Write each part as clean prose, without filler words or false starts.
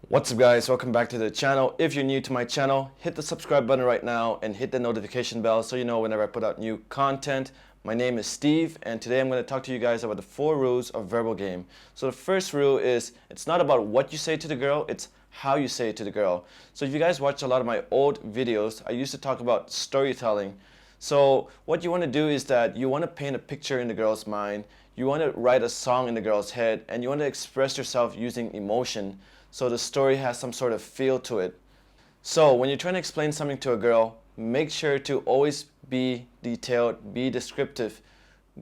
What's up guys, welcome back to the channel. If you're new to my channel, hit the subscribe button right now and hit the notification bell so you know whenever I put out new content. My name is Steve and today I'm going to talk to you guys about the 4 rules of verbal game. So the first rule is it's not about what you say to the girl, it's how you say it to the girl. So if you guys watch a lot of my old videos, I used to talk about storytelling. So what you want to do is that you want to paint a picture in the girl's mind, you want to write a song in the girl's head, and you want to express yourself using emotion so the story has some sort of feel to it. So when you're trying to explain something to a girl, make sure to always be detailed, be descriptive.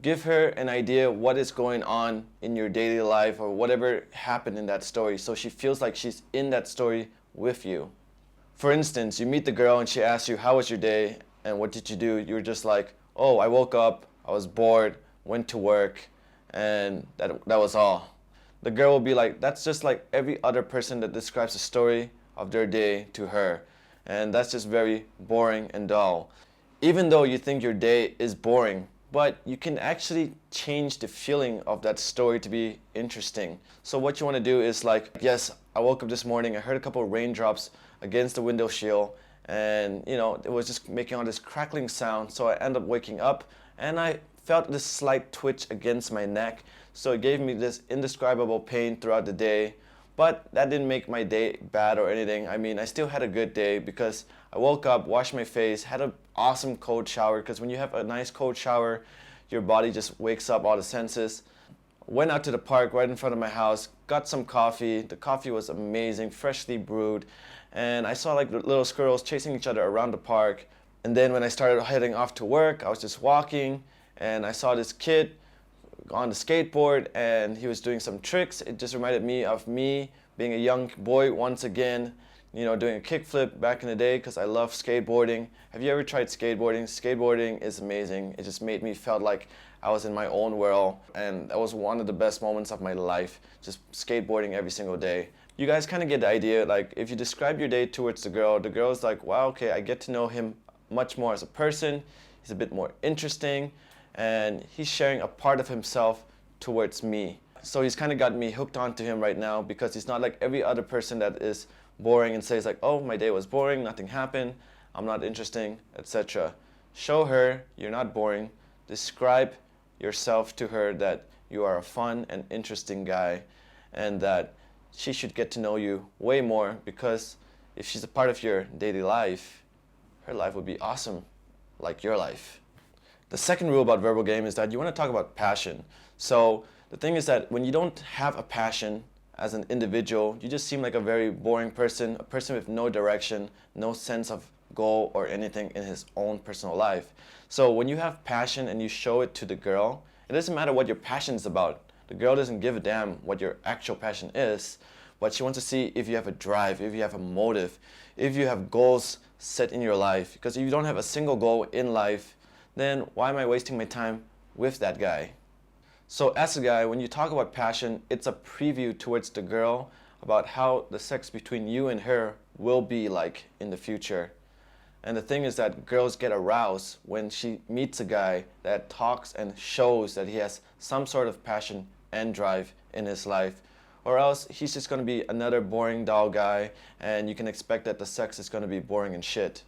Give her an idea what is going on in your daily life or whatever happened in that story so she feels like she's in that story with you. For instance, you meet the girl and she asks you, how was your day and what did you do? You're just like, oh, I woke up, I was bored, went to work, and that was all. The girl will be like, that's just like every other person that describes a story of their day to her. And that's just very boring and dull. Even though you think your day is boring, but you can actually change the feeling of that story to be interesting. So what you want to do is like, yes, I woke up this morning, I heard a couple of raindrops against the window shield, and it was just making all this crackling sound. So I ended up waking up and I felt this slight twitch against my neck. So it gave me this indescribable pain throughout the day. But that didn't make my day bad or anything. I mean, I still had a good day because I woke up, washed my face, had an awesome cold shower, because when you have a nice cold shower, your body just wakes up all the senses. Went out to the park right in front of my house, got some coffee. The coffee was amazing, freshly brewed. And I saw like the little squirrels chasing each other around the park. And then when I started heading off to work, I was just walking and I saw this kid on the skateboard and he was doing some tricks. It just reminded me of me being a young boy once again, doing a kickflip back in the day because I love skateboarding. Have you ever tried skateboarding? Skateboarding is amazing. It just made me felt like I was in my own world, and that was one of the best moments of my life, just skateboarding every single day. You guys kind of get the idea. Like if you describe your day towards the girl's like, wow, okay, I get to know him much more as a person. He's a bit more interesting and he's sharing a part of himself towards me. So he's kind of got me hooked onto him right now because he's not like every other person that is boring and says like, oh, my day was boring, nothing happened, I'm not interesting, etc. Show her you're not boring. Describe yourself to her that you are a fun and interesting guy and that she should get to know you way more, because if she's a part of your daily life, her life would be awesome, like your life. The second rule about verbal game is that you want to talk about passion. So the thing is that when you don't have a passion as an individual, you just seem like a very boring person, a person with no direction, no sense of goal or anything in his own personal life. So when you have passion and you show it to the girl, it doesn't matter what your passion is about. The girl doesn't give a damn what your actual passion is, but she wants to see if you have a drive, if you have a motive, if you have goals set in your life. Because if you don't have a single goal in life, then why am I wasting my time with that guy? So as a guy, when you talk about passion, it's a preview towards the girl about how the sex between you and her will be like in the future. And the thing is that girls get aroused when she meets a guy that talks and shows that he has some sort of passion and drive in his life. Or else he's just going to be another boring dull guy and you can expect that the sex is going to be boring and shit.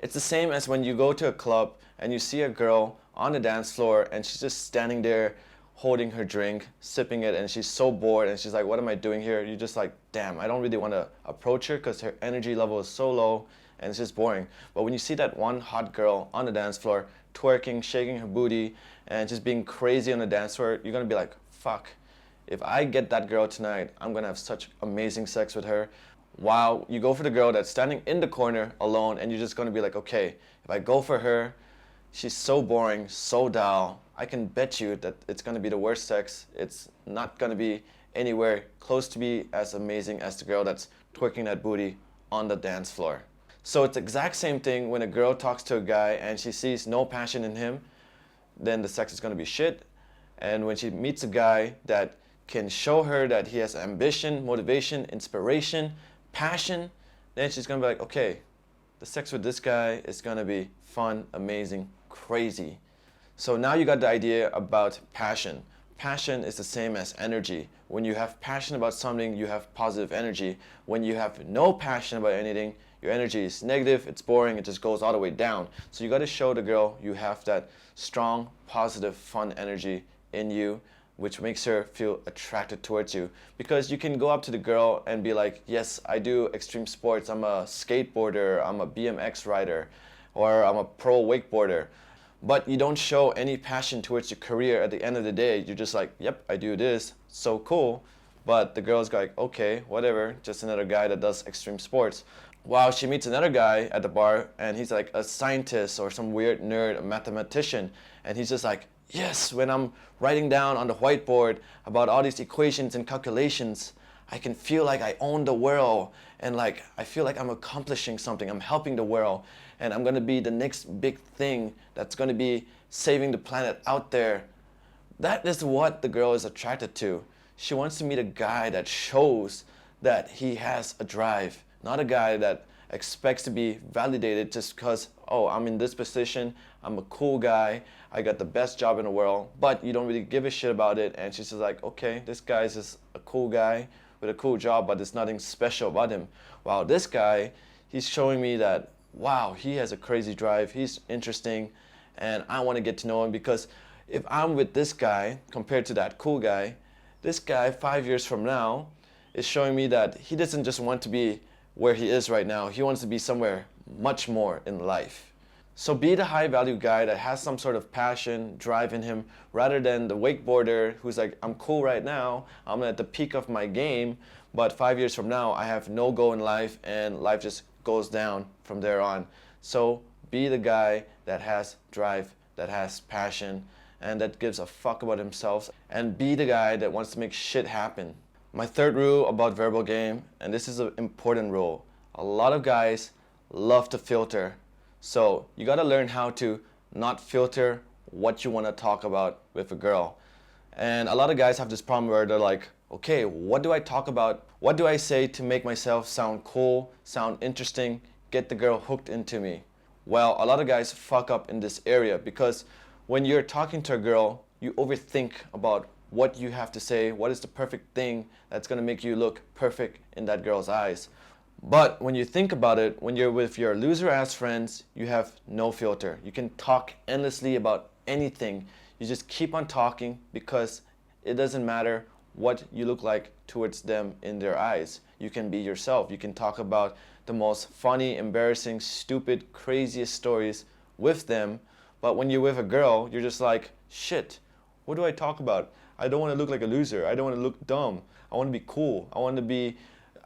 It's the same as when you go to a club and you see a girl on the dance floor and she's just standing there holding her drink, sipping it, and she's so bored and she's like, what am I doing here? You're just like, damn, I don't really want to approach her because her energy level is so low and it's just boring. But when you see that one hot girl on the dance floor twerking, shaking her booty, and just being crazy on the dance floor, you're going to be like, fuck, if I get that girl tonight, I'm going to have such amazing sex with her. While you go for the girl that's standing in the corner alone and you're just going to be like, okay, if I go for her, she's so boring, so dull, I can bet you that it's going to be the worst sex. It's not going to be anywhere close to be as amazing as the girl that's twerking that booty on the dance floor. So it's the exact same thing when a girl talks to a guy and she sees no passion in him, then the sex is going to be shit. And when she meets a guy that can show her that he has ambition, motivation, inspiration, passion, then she's gonna be like, okay, the sex with this guy is gonna be fun, amazing, crazy. So now you got the idea about passion. Passion is the same as energy. When you have passion about something, you have positive energy. When you have no passion about anything, your energy is negative, it's boring, it just goes all the way down. So you got to show the girl you have that strong, positive, fun energy in you, which makes her feel attracted towards you. Because you can go up to the girl and be like, yes, I do extreme sports, I'm a skateboarder, I'm a BMX rider, or I'm a pro wakeboarder. But you don't show any passion towards your career. At the end of the day, you're just like, yep, I do this, so cool. But the girl's like, okay, whatever, just another guy that does extreme sports. While she meets another guy at the bar, and he's like a scientist or some weird nerd, a mathematician, and he's just like, yes, when I'm writing down on the whiteboard about all these equations and calculations, I can feel like I own the world, and like I feel like I'm accomplishing something, I'm helping the world, and I'm gonna be the next big thing that's gonna be saving the planet out there. That is what the girl is attracted to. She wants to meet a guy that shows that he has a drive, not a guy that expects to be validated just because, oh, I'm in this position, I'm a cool guy, I got the best job in the world, but you don't really give a shit about it, and she's just like, okay, this guy's just a cool guy with a cool job, but there's nothing special about him. While this guy, he's showing me that, wow, he has a crazy drive, he's interesting, and I want to get to know him, because if I'm with this guy compared to that cool guy, this guy 5 years from now is showing me that he doesn't just want to be where he is right now, he wants to be somewhere much more in life. So be the high value guy that has some sort of passion, drive in him, rather than the wakeboarder who's like, I'm cool right now, I'm at the peak of my game, but 5 years from now I have no goal in life and life just goes down from there on. So be the guy that has drive, that has passion, and that gives a fuck about himself, and be the guy that wants to make shit happen. My third rule about verbal game, and this is an important rule, a lot of guys love to filter. So you gotta learn how to not filter what you wanna talk about with a girl. And a lot of guys have this problem where they're like, okay, what do I talk about? What do I say to make myself sound cool, sound interesting, get the girl hooked into me? Well, a lot of guys fuck up in this area, because when you're talking to a girl, you overthink about what you have to say, what is the perfect thing that's gonna make you look perfect in that girl's eyes. But when you think about it, when you're with your loser ass friends, you have no filter. You can talk endlessly about anything. You just keep on talking, because it doesn't matter what you look like towards them in their eyes. You can be yourself. You can talk about the most funny, embarrassing, stupid, craziest stories with them. But when you're with a girl, you're just like, shit, what do I talk about? I don't want to look like a loser. I don't want to look dumb. I want to be cool. I want to be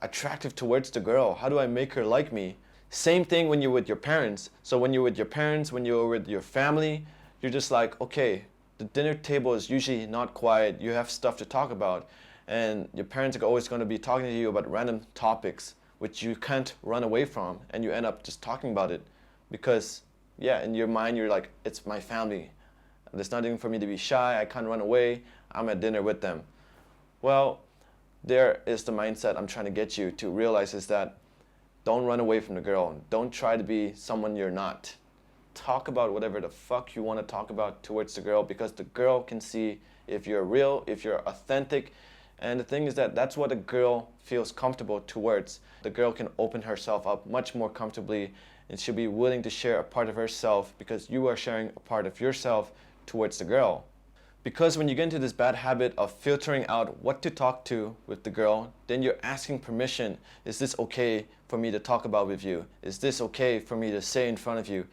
attractive towards the girl. How do I make her like me? Same thing when you're with your parents. So when you're with your parents, when you're with your family, you're just like, okay, the dinner table is usually not quiet. You have stuff to talk about. And your parents are always going to be talking to you about random topics, which you can't run away from. And you end up just talking about it. Because, yeah, in your mind, you're like, it's my family. There's nothing for me to be shy. I can't run away. I'm at dinner with them. Well, there is the mindset I'm trying to get you to realize, is that don't run away from the girl. Don't try to be someone you're not. Talk about whatever the fuck you want to talk about towards the girl, because the girl can see if you're real, if you're authentic. And the thing is that that's what a girl feels comfortable towards. The girl can open herself up much more comfortably, and she'll be willing to share a part of herself because you are sharing a part of yourself towards the girl. Because when you get into this bad habit of filtering out what to talk to with the girl, then you're asking permission. Is this okay for me to talk about with you? Is this okay for me to say in front of you?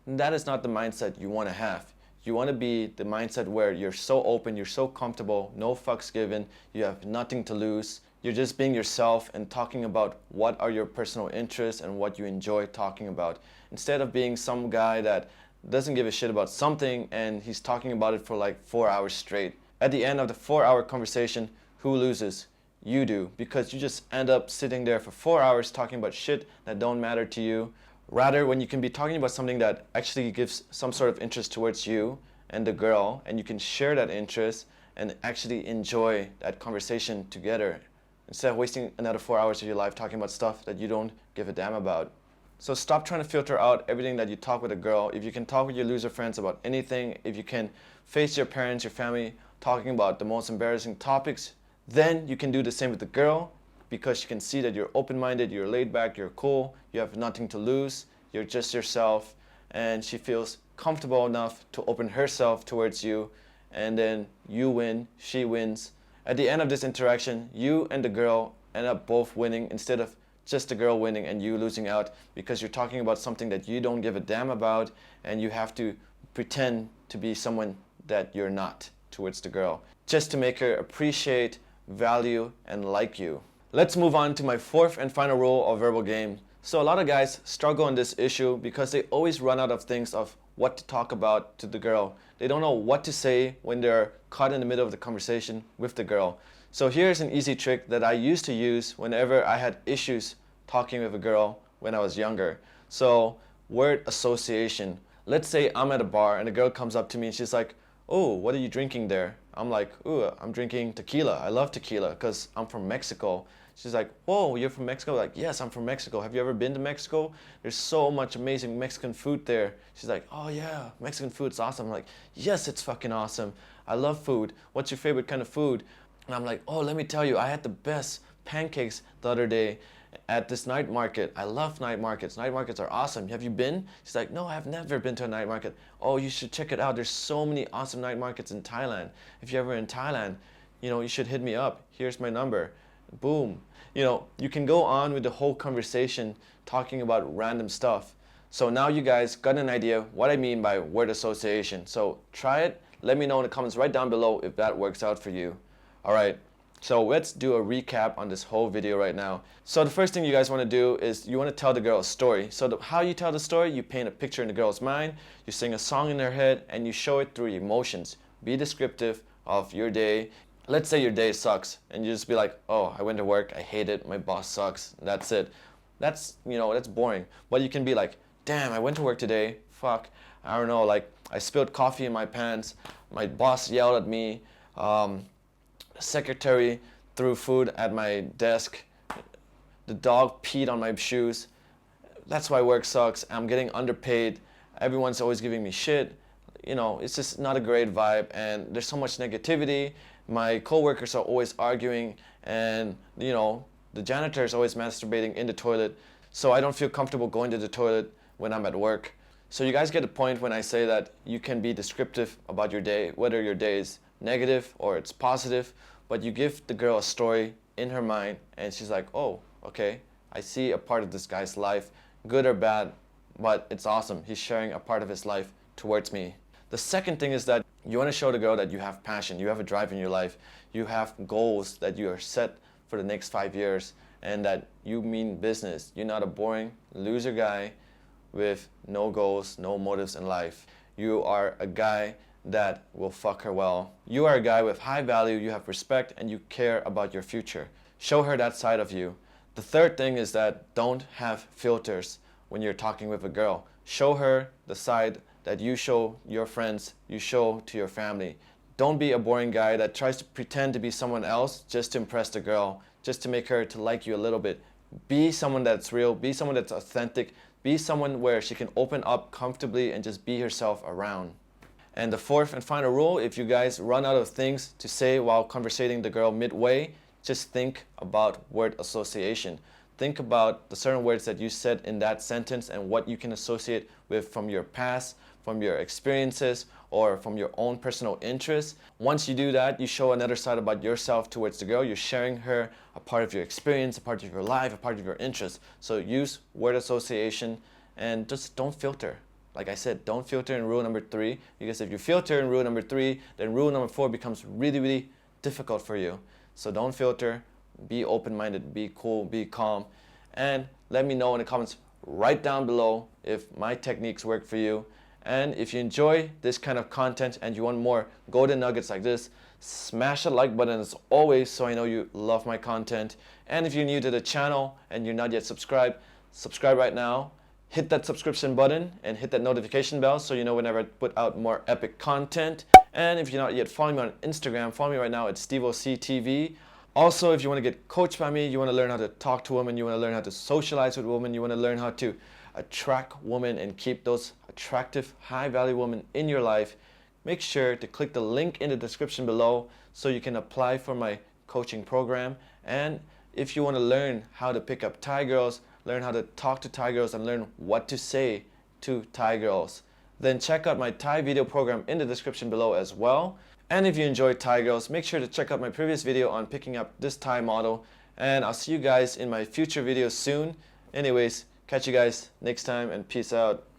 And that is not the mindset you want to have. You want to be the mindset where you're so open, you're so comfortable, no fucks given, you have nothing to lose. You're just being yourself and talking about what are your personal interests and what you enjoy talking about. Instead of being some guy that doesn't give a shit about something and he's talking about it for like 4 hours straight. At the end of the 4-hour conversation, who loses? You do, because you just end up sitting there for 4 hours talking about shit that don't matter to you. Rather, when you can be talking about something that actually gives some sort of interest towards you and the girl, and you can share that interest and actually enjoy that conversation together, instead of wasting another 4 hours of your life talking about stuff that you don't give a damn about. So stop trying to filter out everything that you talk with a girl. If you can talk with your loser friends about anything, if you can face your parents, your family talking about the most embarrassing topics, then you can do the same with the girl, because she can see that you're open-minded, you're laid back, you're cool, you have nothing to lose, you're just yourself, and she feels comfortable enough to open herself towards you, and then you win, she wins. At the end of this interaction, you and the girl end up both winning instead of just the girl winning and you losing out, because you're talking about something that you don't give a damn about, and you have to pretend to be someone that you're not towards the girl, just to make her appreciate, value, and like you. Let's move on to my fourth and final rule of verbal game. So a lot of guys struggle on this issue because they always run out of things of what to talk about to the girl. They don't know what to say when they're caught in the middle of the conversation with the girl. So here's an easy trick that I used to use whenever I had issues talking with a girl when I was younger. So word association. Let's say I'm at a bar and a girl comes up to me and she's like, "Oh, what are you drinking there?" I'm like, "Ooh, I'm drinking tequila. I love tequila because I'm from Mexico." She's like, "Whoa, you're from Mexico?" Like, "Yes, I'm from Mexico. Have you ever been to Mexico? There's so much amazing Mexican food there." She's like, "Oh yeah, Mexican food's awesome." I'm like, "Yes, it's fucking awesome. I love food. What's your favorite kind of food?" And I'm like, "Oh, let me tell you, I had the best pancakes the other day at this night market. I love night markets. Night markets are awesome. Have you been?" She's like, "No, I've never been to a night market." "Oh, you should check it out. There's so many awesome night markets in Thailand. If you're ever in Thailand, you should hit me up. Here's my number." Boom. You can go on with the whole conversation talking about random stuff. So now you guys got an idea what I mean by word association. So try it. Let me know in the comments right down below if that works out for you. All right. So let's do a recap on this whole video right now. So the first thing you guys want to do is you want to tell the girl a story. So how you tell the story, you paint a picture in the girl's mind, you sing a song in her head, and you show it through emotions. Be descriptive of your day. Let's say your day sucks and you just be like, "Oh, I went to work, I hate it, my boss sucks." That's it. That's boring. But you can be like, "Damn, I went to work today, fuck, I don't know, like I spilled coffee in my pants, my boss yelled at me, the secretary threw food at my desk, the dog peed on my shoes. That's why work sucks. I'm getting underpaid. Everyone's always giving me shit. It's just not a great vibe, and there's so much negativity. My coworkers are always arguing, and the janitor is always masturbating in the toilet, so I don't feel comfortable going to the toilet when I'm at work." So you guys get the point when I say that you can be descriptive about your day, whether your day is negative or it's positive, but you give the girl a story in her mind and she's like, "Oh, okay, I see a part of this guy's life, good or bad, but it's awesome. He's sharing a part of his life towards me." The second thing is that you want to show the girl that you have passion, you have a drive in your life, you have goals that you are set for the next 5 years, and that you mean business. You're not a boring loser guy with no goals, no motives in life. You are a guy that will fuck her well. You are a guy with high value, you have respect, and you care about your future. Show her that side of you. The third thing is that don't have filters when you're talking with a girl. Show her the side that you show your friends, you show to your family. Don't be a boring guy that tries to pretend to be someone else just to impress the girl, just to make her to like you a little bit. Be someone that's real, be someone that's authentic, be someone where she can open up comfortably and just be herself around. And the fourth and final rule, if you guys run out of things to say while conversating the girl midway, just think about word association. Think about the certain words that you said in that sentence and what you can associate with from your past, from your experiences, or from your own personal interests. Once you do that, you show another side about yourself towards the girl. You're sharing her a part of your experience, a part of your life, a part of your interests. So use word association and just don't filter. Like I said, don't filter in rule number 3, because if you filter in rule number 3, then rule number 4 becomes really, really difficult for you. So don't filter, be open-minded, be cool, be calm, and let me know in the comments right down below if my techniques work for you. And if you enjoy this kind of content and you want more golden nuggets like this, smash the like button as always so I know you love my content. And if you're new to the channel and you're not yet subscribed, subscribe right now. Hit that subscription button and hit that notification bell so you know whenever I put out more epic content. And if you're not yet following me on Instagram, follow me right now at Steveoctv. Also, if you want to get coached by me, you want to learn how to talk to women, you want to learn how to socialize with women, you want to learn how to attract women and keep those attractive, high-value women in your life, make sure to click the link in the description below so you can apply for my coaching program. And if you want to learn how to pick up Thai girls, learn how to talk to Thai girls, and learn what to say to Thai girls, then check out my Thai video program in the description below as well. And if you enjoy Thai girls, make sure to check out my previous video on picking up this Thai model. And I'll see you guys in my future videos soon. Anyways, catch you guys next time and peace out.